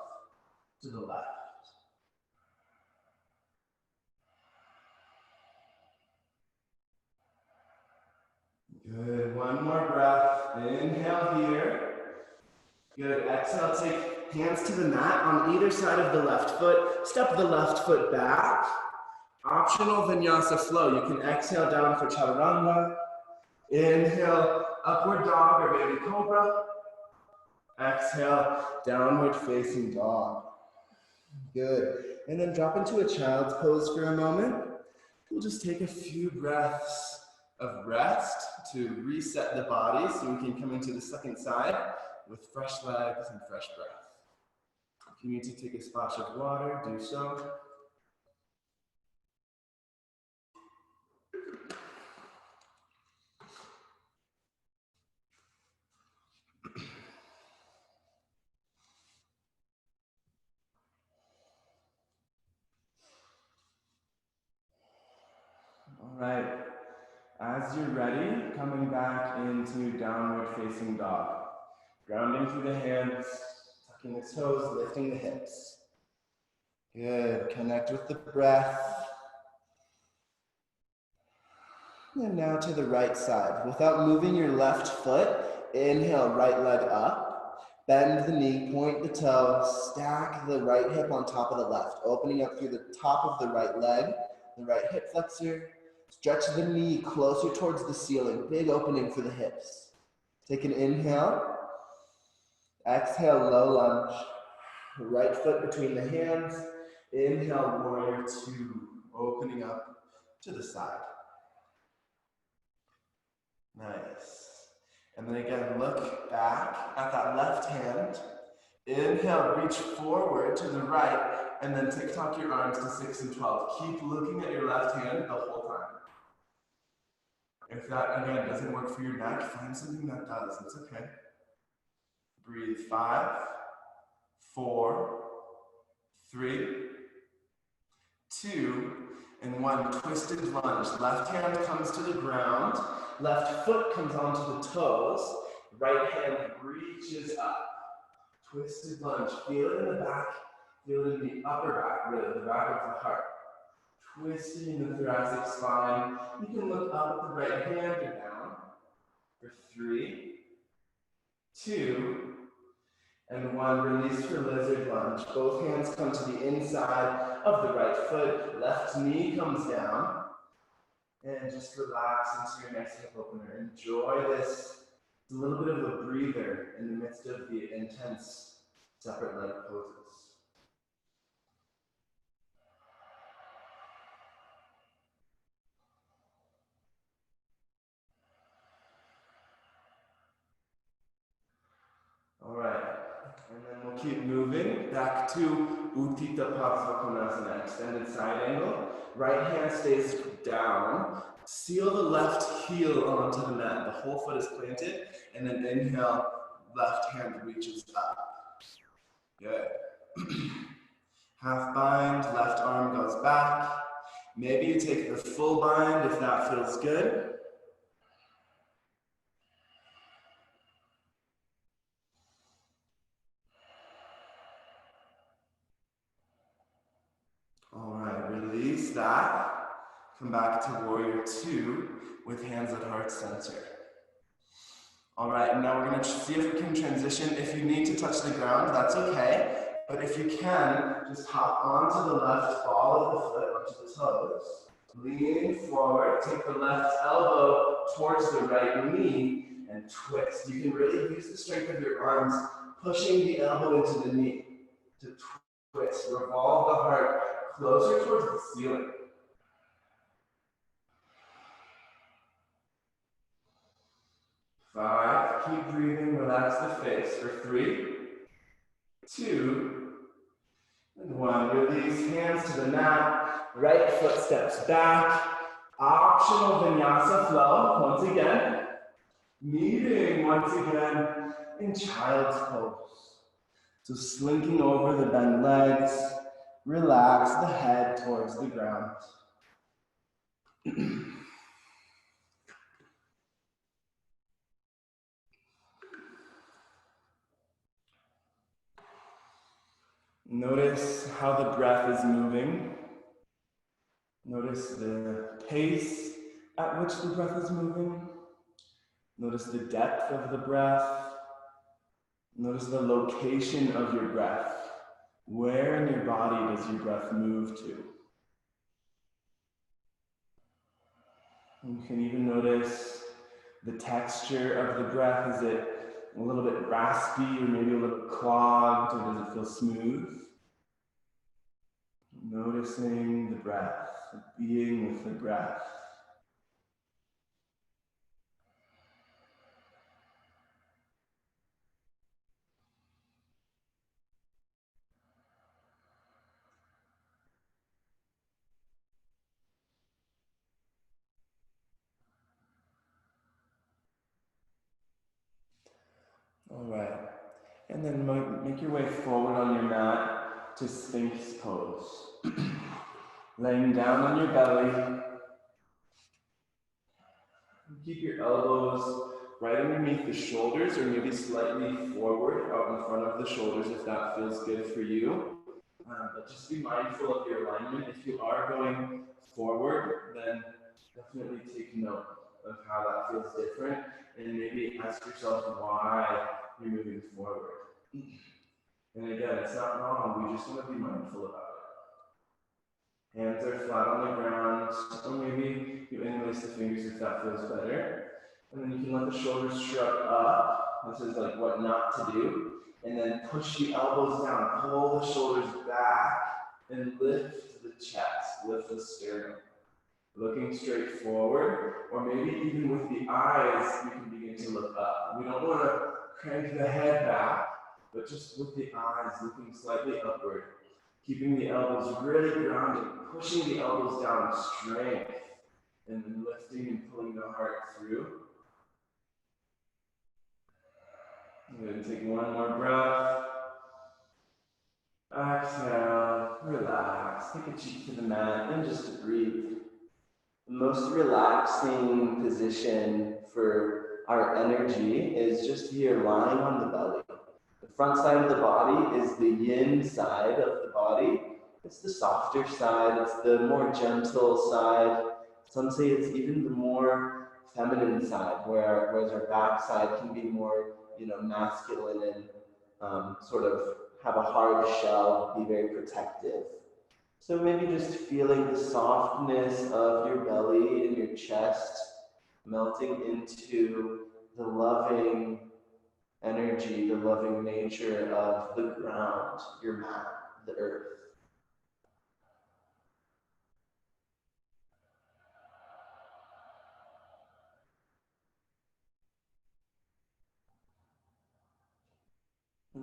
to the left. Good, one more breath. Inhale here. Good, exhale, take hands to the mat on either side of the left foot. Step the left foot back. Optional vinyasa flow. You can exhale down for chaturanga. Inhale, upward dog or baby cobra. Exhale, downward facing dog. Good, and then drop into a child's pose for a moment. We'll just take a few breaths of rest to reset the body so we can come into the second side with fresh legs and fresh breath. If you need to take a splash of water, do so. All right, as you're ready, coming back into downward facing dog. Grounding through the hands, tucking the toes, lifting the hips. Good, connect with the breath. And now to the right side. Without moving your left foot, inhale, right leg up. Bend the knee, point the toe, stack the right hip on top of the left, opening up through the top of the right leg, the right hip flexor. Stretch the knee closer towards the ceiling, big opening for the hips. Take an inhale. Exhale, low lunge. Right foot between the hands. Inhale, warrior two, opening up to the side. Nice. And then again, look back at that left hand. Inhale, reach forward to the right, and then tick-tock your arms to 6 and 12. Keep looking at your left hand the whole time. If that, again, doesn't work for your neck, find something that does. It's okay. Breathe. 5, 4, 3, 2, and 1. Twisted lunge. Left hand comes to the ground. Left foot comes onto the toes. Right hand reaches up. Twisted lunge. Feel it in the back. Feel it in the upper back, really, the back of the heart. Twisting the thoracic spine. You can look up at the right hand or down. For 3, 2, and 1. Release for lizard lunge. Both hands come to the inside of the right foot. Left knee comes down. And just relax into your next hip opener. Enjoy this. It's a little bit of a breather in the midst of the intense separate leg poses. All right, and then we'll keep moving back to Utthita Parsva Konasana, extended side angle. Right hand stays down. Seal the left heel onto the mat. The whole foot is planted, and then inhale, left hand reaches up. Good. Half bind, left arm goes back. Maybe you take the full bind if that feels good. All right, release that. Come back to warrior two with hands at heart center. All right, now we're gonna see if we can transition. If you need to touch the ground, that's okay. But if you can, just hop onto the left ball of the foot, onto the toes. Leaning forward, take the left elbow towards the right knee and twist. You can really use the strength of your arms, pushing the elbow into the knee to twist. Revolve the heart closer towards the ceiling. 5, keep breathing, relax the face for 3, 2, and 1. Release hands to the mat, right foot steps back. Optional vinyasa flow, once again. Meeting once again in child's pose. So slinking over the bent legs, relax the head towards the ground. Notice how the breath is moving. Notice the pace at which the breath is moving. Notice the depth of the breath. Notice the location of your breath. Where in your body does your breath move to? You can even notice the texture of the breath. Is it a little bit raspy or maybe a little clogged, or does it feel smooth? Noticing the breath, being with the breath. All right, and then make your way forward on your mat to Sphinx pose. Laying down on your belly. Keep your elbows right underneath the shoulders or maybe slightly forward out in front of the shoulders if that feels good for you. But just be mindful of your alignment. If you are going forward, then definitely take note of how that feels different, and maybe ask yourself why you're moving forward. And again, it's not wrong, we just want to be mindful about it. Hands are flat on the ground, or maybe you interlace the fingers if that feels better. And then you can let the shoulders shrug up. This is like what not to do. And then push the elbows down, pull the shoulders back, and lift the chest, lift the sternum. Looking straight forward, or maybe even with the eyes, you can begin to look up. We don't want to crank the head back, but just with the eyes looking slightly upward, keeping the elbows really grounded, pushing the elbows down, strength, and then lifting and pulling the heart through. I'm going to take one more breath. Exhale, relax, take a cheek to the mat, and just breathe. The most relaxing position for our energy is just here lying on the belly. The front side of the body is the yin side of the body. It's the softer side, it's the more gentle side. Some say it's even the more feminine side, whereas our back side can be more, masculine and sort of have a hard shell, be very protective. So maybe just feeling the softness of your belly and your chest melting into the loving energy, the loving nature of the ground, your mat, the earth.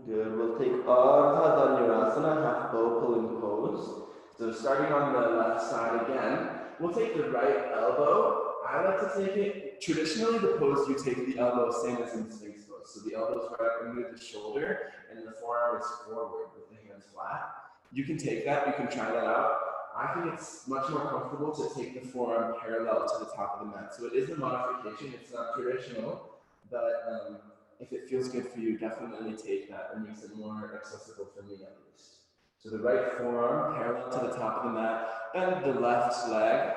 Good. We'll take Ardha Dhanurasana, half bow pulling pose. So starting on the left side again, we'll take the right elbow. I like to take it, traditionally the pose you take the elbow same as in Sphinx pose. So the elbow's right under the shoulder and the forearm is forward with the hands flat. You can take that, you can try that out. I think it's much more comfortable to take the forearm parallel to the top of the mat. So it is a modification, it's not traditional, but if it feels good for you, definitely take that. It makes it more accessible for me at least. So the right forearm parallel to the top of the mat, bend the left leg,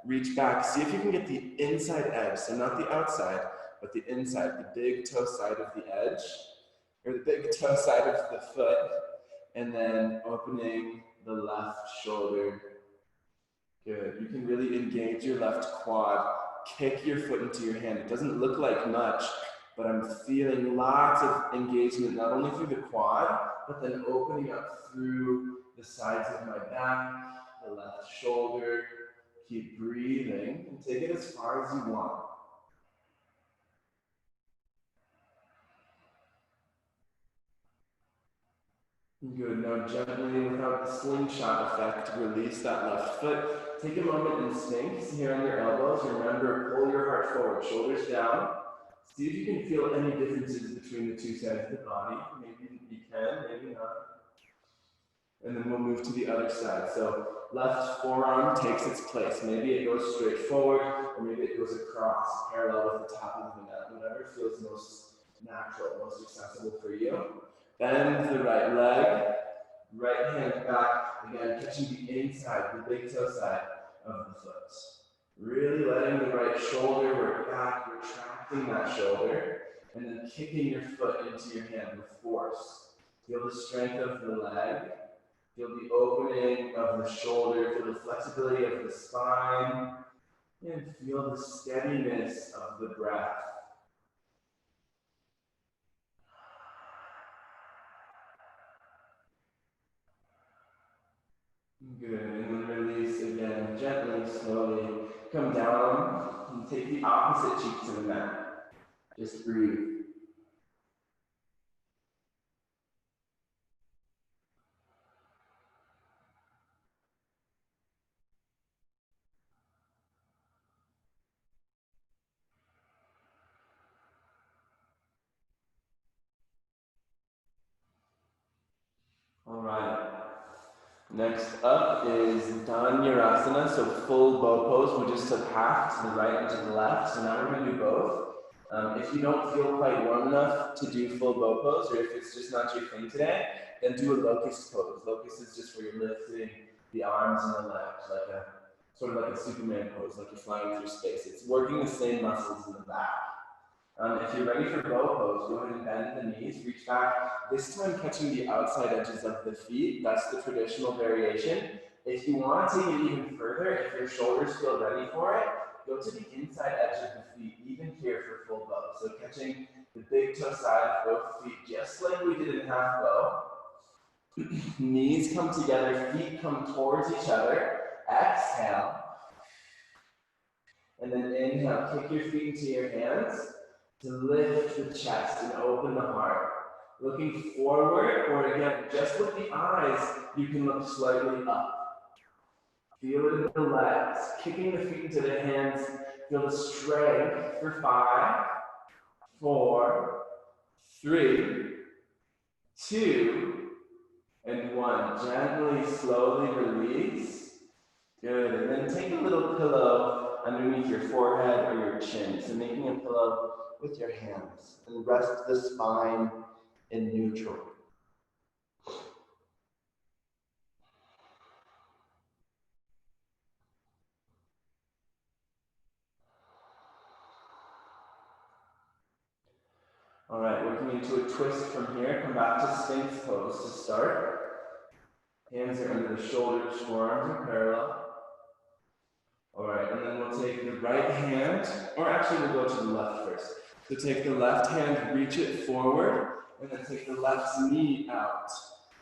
reach back. See if you can get the inside edge, so not the outside, but the inside, the big toe side of the edge, or the big toe side of the foot, and then opening the left shoulder. Good. You can really engage your left quad, kick your foot into your hand. It doesn't look like much, but I'm feeling lots of engagement, not only through the quad, but then opening up through the sides of my back, the left shoulder. Keep breathing and take it as far as you want. Good. Now gently, without the slingshot effect, release that left foot. Take a moment in Sphinx here on your elbows. Remember, pull your heart forward, shoulders down. See if you can feel any differences between the two sides of the body. Maybe you can, maybe not. And then we'll move to the other side. So left forearm takes its place. Maybe it goes straight forward, or maybe it goes across, parallel with the top of the mat. Whatever feels most natural, most accessible for you. Bend the right leg, right hand back, again, catching the inside, the big toe side of the foot. Really letting the right shoulder work back, retracting that shoulder, and then kicking your foot into your hand with force. Feel the strength of the leg, feel the opening of the shoulder, feel the flexibility of the spine, and feel the steadiness of the breath. Good, and then release again, gently, slowly. Come down and take the opposite cheek to the mat. Just breathe. All right. Next up is Dhanurasana, so full bow pose. We just took half to the right and to the left, so now we're going to do both. If you don't feel quite warm enough to do full bow pose, or if it's just not your thing today, then do a locust pose. Locust is just where you're lifting the arms and the legs, like a sort of like a Superman pose, like you're flying through space. It's working the same muscles in the back. If you're ready for bow pose, go ahead and bend the knees, reach back, this time catching the outside edges of the feet. That's the traditional variation. If you want to take it even further, if your shoulders feel ready for it, go to the inside edge of the feet, even here for full bow. So catching the big toe side of both feet, just like we did in half bow. Knees come together, feet come towards each other. Exhale. And then inhale, kick your feet into your hands to lift the chest and open the heart. Looking forward, or again, just with the eyes, you can look slightly up. Feel it in the legs, kicking the feet into the hands. Feel the strength for 5, 4, 3, 2, and 1. Gently, slowly release. Good, and then take a little pillow underneath your forehead or your chin. So making a pillow with your hands. And rest the spine in neutral. All right, working into a twist from here. Come back to Sphinx pose to start. Hands are under the shoulders, forearms are parallel. All right, and then we'll take the right hand, or actually we'll go to the left first. So take the left hand, reach it forward, and then take the left knee out.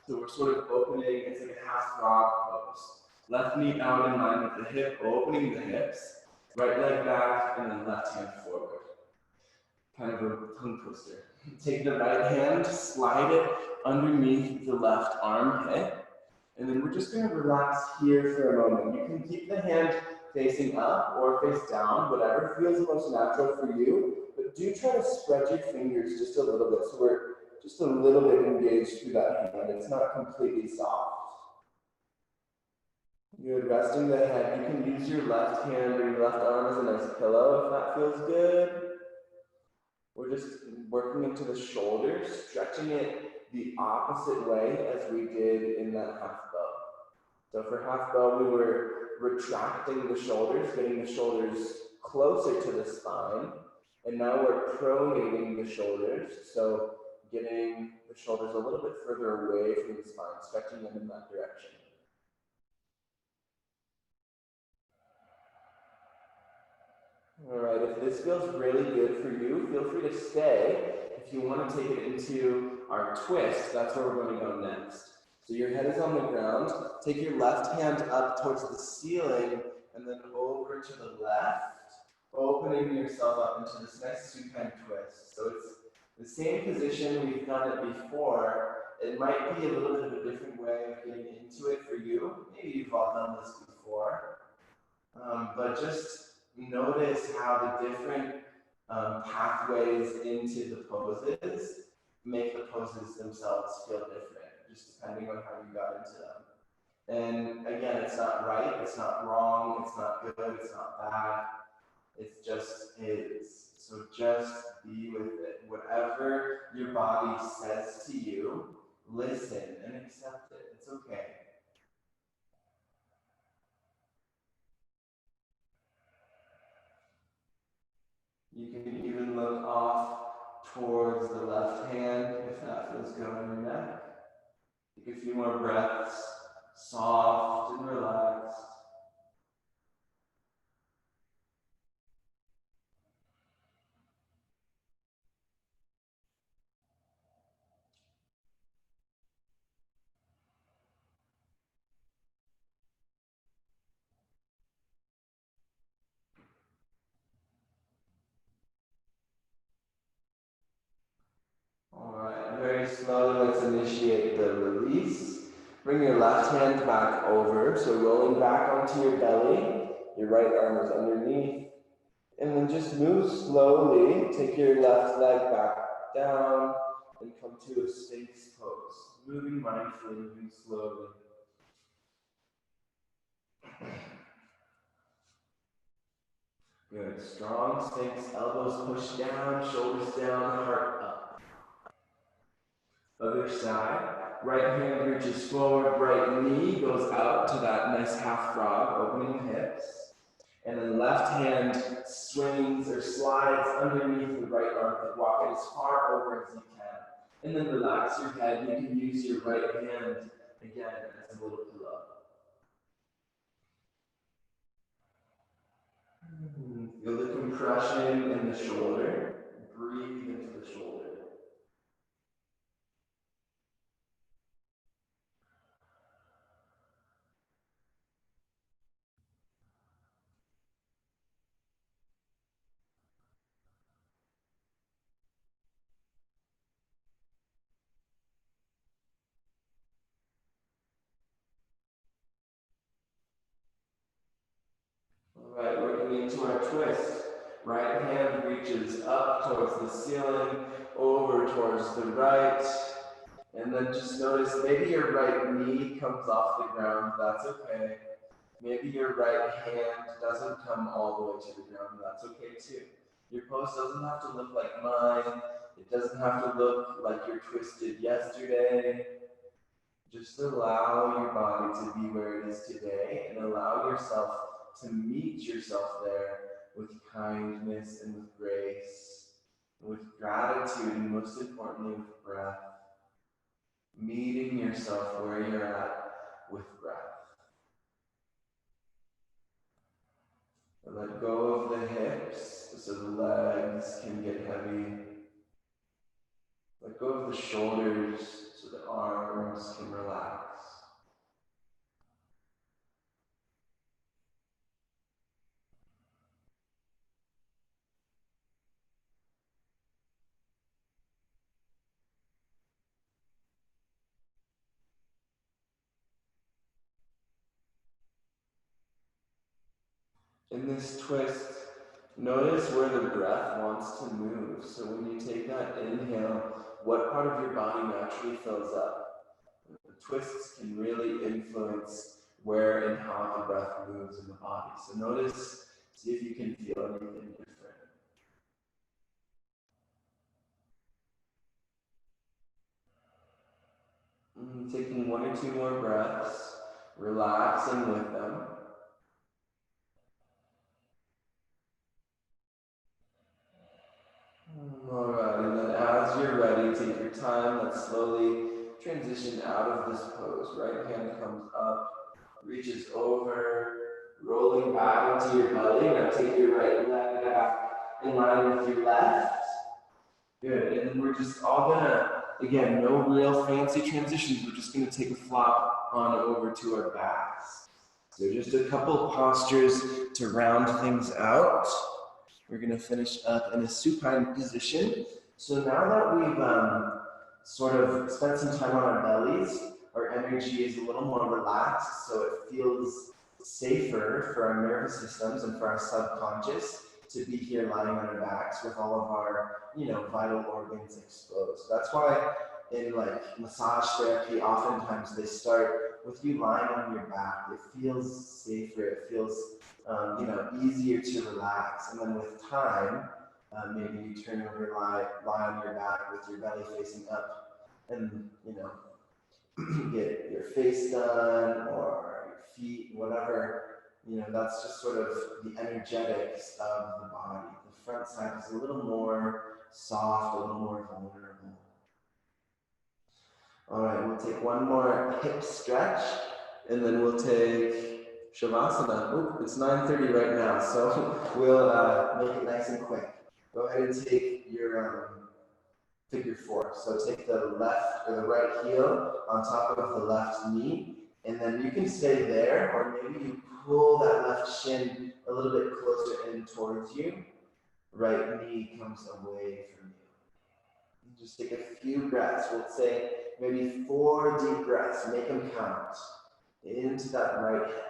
So we're sort of opening, it's like a half frog pose. Left knee out in line with the hip, opening the hips. Right leg back, and then left hand forward. Kind of a tongue twister. Take the right hand, slide it underneath the left armpit. And then we're just going to relax here for a moment. You can keep the hand facing up or face down, whatever feels most natural for you. But do try to spread your fingers just a little bit so we're just a little bit engaged through that hand. It's not completely soft. Good. Resting the head. You can use your left hand or your left arm as a nice pillow if that feels good. We're just working into the shoulders, stretching it the opposite way as we did in that half bow. So for half bow, we were retracting the shoulders, getting the shoulders closer to the spine. And now we're pronating the shoulders, so getting the shoulders a little bit further away from the spine, stretching them in that direction. All right, if this feels really good for you, feel free to stay. If you want to take it into our twist, that's where we're going to go next. So your head is on the ground. Take your left hand up towards the ceiling and then over to the left, opening yourself up into this nice supine twist. So it's the same position we've done it before. It might be a little bit of a different way of getting into it for you. Maybe you've all done this before. But just notice how the different pathways into the poses make the poses themselves feel different, just depending on how you got into them. And again, it's not right, it's not wrong, it's not good, it's not bad. It just is. So just be with it. Whatever your body says to you, listen and accept it. It's okay. You can even look off towards the left hand if that feels good on your neck. Take a few more breaths, soft and relaxed. All right, very slowly, let's initiate the release. Bring your left hand back over, so rolling back onto your belly. Your right arm is underneath. And then just move slowly. Take your left leg back down and come to a Sphinx pose. Moving mindfully, moving slowly. Good. Strong Sphinx. Elbows push down, shoulders down, heart up. Other side. Right hand reaches forward, right knee goes out to that nice half frog, opening the hips. And then left hand swings or slides underneath the right armpit. Walk it as far over as you can. And then relax your head. You can use your right hand again as a little pillow. Feel the compression in the shoulder. Breathe into the shoulder. All right, we're going into our twist. Right hand reaches up towards the ceiling, over towards the right. And then just notice maybe your right knee comes off the ground, that's okay. Maybe your right hand doesn't come all the way to the ground, that's okay too. Your pose doesn't have to look like mine. It doesn't have to look like your twist did yesterday. Just allow your body to be where it is today and allow yourself to meet yourself there with kindness and with grace, with gratitude, and most importantly, with breath. Meeting yourself where you're at with breath. Let go of the hips so the legs can get heavy. Let go of the shoulders so the arms can relax. In this twist, notice where the breath wants to move. So when you take that inhale, what part of your body naturally fills up? The twists can really influence where and how the breath moves in the body. So notice, see if you can feel anything different. Taking one or two more breaths, relaxing with them. Alright, and then as you're ready, take your time. Let's slowly transition out of this pose. Right hand comes up, reaches over, rolling back into your belly. Now take your right leg back in line with your left. Good, and then we're just all gonna, again, no real fancy transitions. We're just gonna take a flop on over to our backs. So just a couple postures to round things out. We're going to finish up in a supine position. So now that we've sort of spent some time on our bellies, our energy is a little more relaxed, so it feels safer for our nervous systems and for our subconscious to be here lying on our backs with all of our, vital organs exposed. That's why in like massage therapy, oftentimes they start with you lying on your back. It feels safer. It feels easier to relax. And then with time, maybe you turn over, lie on your back with your belly facing up, and get your face done or your feet, whatever. That's just sort of the energetics of the body. The front side is a little more soft, a little more vulnerable. All right, we'll take one more hip stretch, and then we'll take Shavasana. Oop, it's 9:30 right now, so we'll make it nice and quick. Go ahead and take your figure four. So take the left or the right heel on top of the left knee, and then you can stay there, or maybe you pull that left shin a little bit closer in towards you. Right knee comes away from you. Just take a few breaths. We'll say maybe 4 deep breaths. Make them count into that right hip.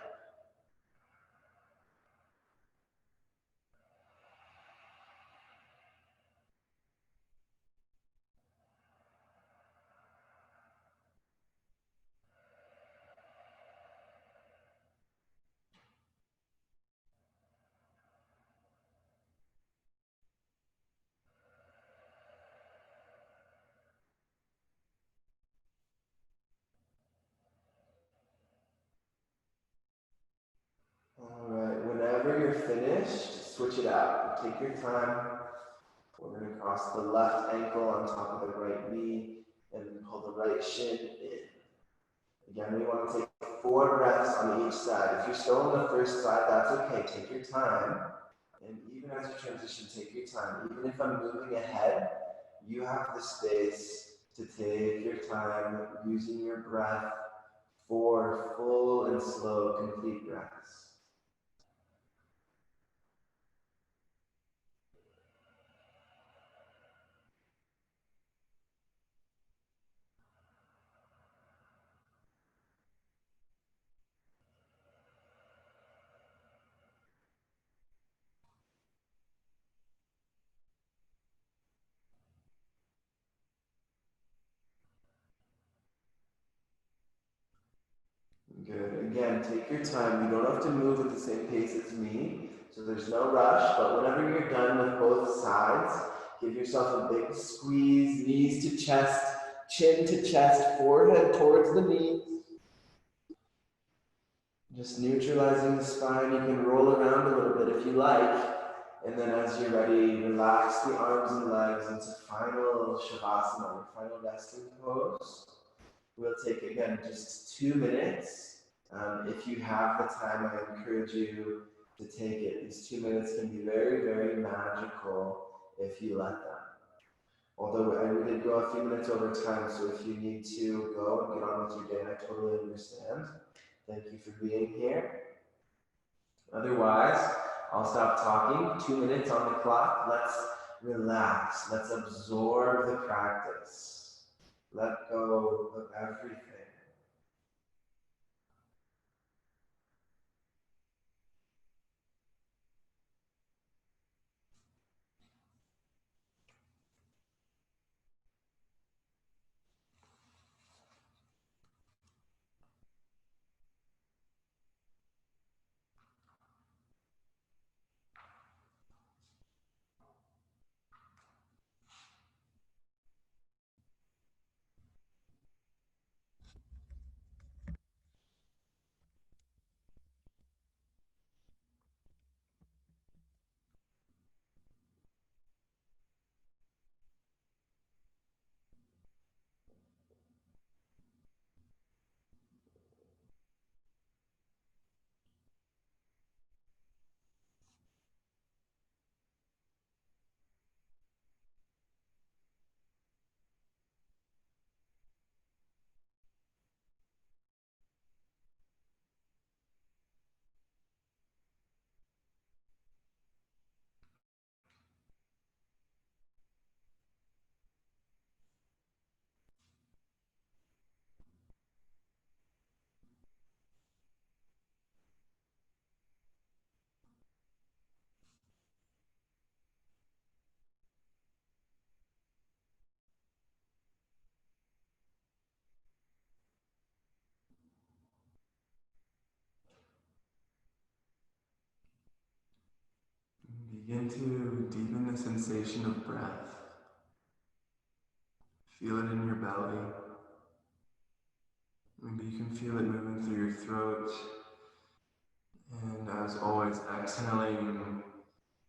you're finished, switch it out. Take your time. We're going to cross the left ankle on top of the right knee and pull the right shin in. Again, we want to take 4 breaths on each side. If you're still on the first side, that's okay. Take your time. And even as you transition, take your time. Even if I'm moving ahead, you have the space to take your time using your breath for full and slow, complete breaths. Good. Again, take your time. You don't have to move at the same pace as me, so there's no rush, but whenever you're done with both sides, give yourself a big squeeze, knees to chest, chin to chest, forehead towards the knees. Just neutralizing the spine. You can roll around a little bit if you like, and then as you're ready, relax the arms and legs into final Shavasana, or final resting pose. We'll take, again, just 2 minutes. If you have the time, I encourage you to take it. These 2 minutes can be very, very magical if you let them. Although we did go a few minutes over time, so if you need to go and get on with your day, I totally understand. Thank you for being here. Otherwise, I'll stop talking. 2 minutes on the clock. Let's relax. Let's absorb the practice. Let go of everything. Begin to deepen the sensation of breath. Feel it in your belly. Maybe you can feel it moving through your throat. And as always, exhaling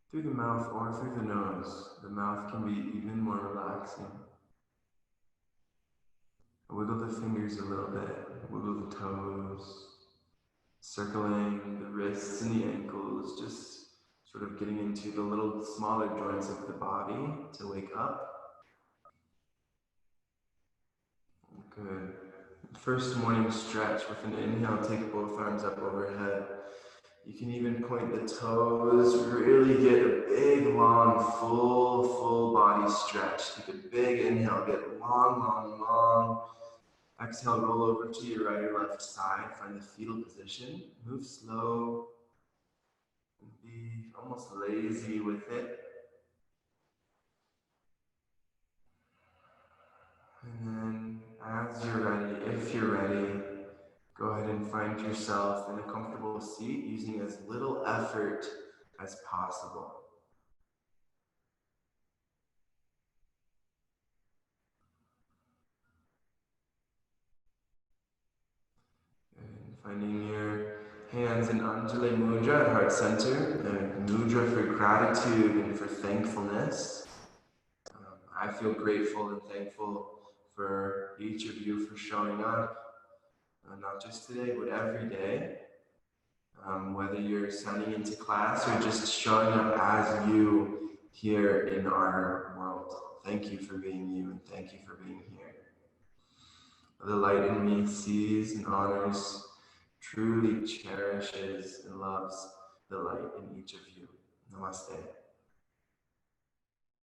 through the mouth or through the nose. The mouth can be even more relaxing. Wiggle the fingers a little bit. Wiggle the toes. Circling the wrists and the ankles. Just sort of getting into the little smaller joints of the body to wake up. Good. First morning stretch with an inhale, take both arms up overhead. You can even point the toes, really get a big, long, full body stretch. Take a big inhale, get long. Exhale, roll over to your right or left side, find the fetal position. Move slow, be almost lazy with it. And then as you're ready, if you're ready, go ahead and find yourself in a comfortable seat using as little effort as possible. And finding your Hands in Anjali Mudra at Heart Center, a mudra for gratitude and for thankfulness. I feel grateful and thankful for each of you for showing up, not just today, but every day. Whether you're sending into class or just showing up as you here in our world. Thank you for being you, and thank you for being here. The light in me sees and honors, truly cherishes and loves the light in each of you. Namaste.